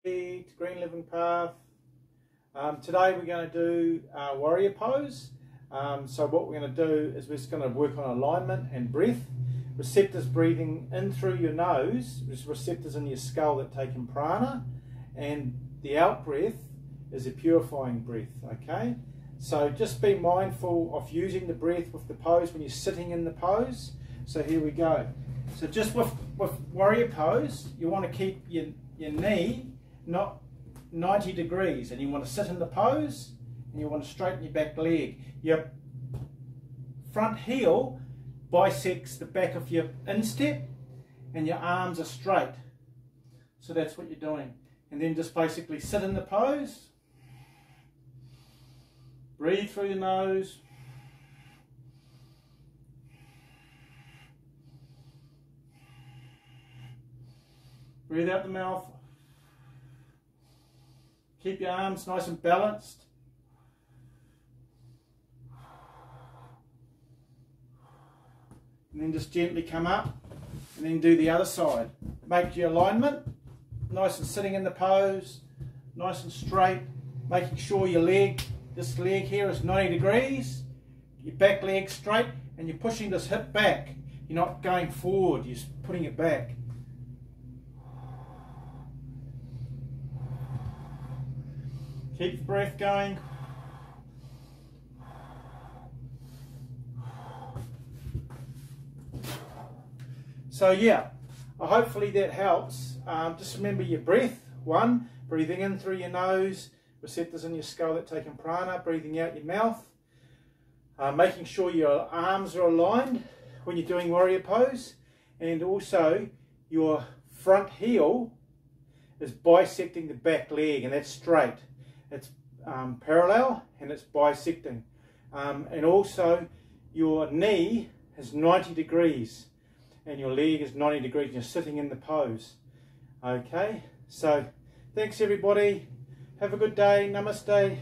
To Green Living Path. Today we're going to do warrior pose. So what we're going to do is we're just going to work on alignment and breath. Receptors breathing in through your nose, there's receptors in your skull that take in prana, and the out breath is a purifying breath, okay? So just be mindful of using the breath with the pose when you're sitting in the pose. So here we go. So just with warrior pose, you want to keep your knee not 90 degrees, and you want to sit in the pose and you want to straighten your back leg. Your front heel bisects the back of your instep and your arms are straight. So that's what you're doing. And then just basically sit in the pose, breathe through your nose, breathe out the mouth. Keep your arms nice and balanced. And then just gently come up and then do the other side. Make your alignment nice and sitting in the pose, nice and straight, making sure your leg, this leg here is 90 degrees, your back leg straight, and you're pushing this hip back. You're not going forward, you're just putting it back. Keep the breath going. So yeah, hopefully that helps. Just remember your breath. 1, breathing in through your nose, receptors in your skull that take in prana, breathing out your mouth. Making sure your arms are aligned when you're doing warrior pose, and also your front heel is bisecting the back leg, and that's straight. It's parallel and it's bisecting. And also your knee is 90 degrees and your leg is 90 degrees and you're sitting in the pose. Okay, so thanks everybody. Have a good day. Namaste.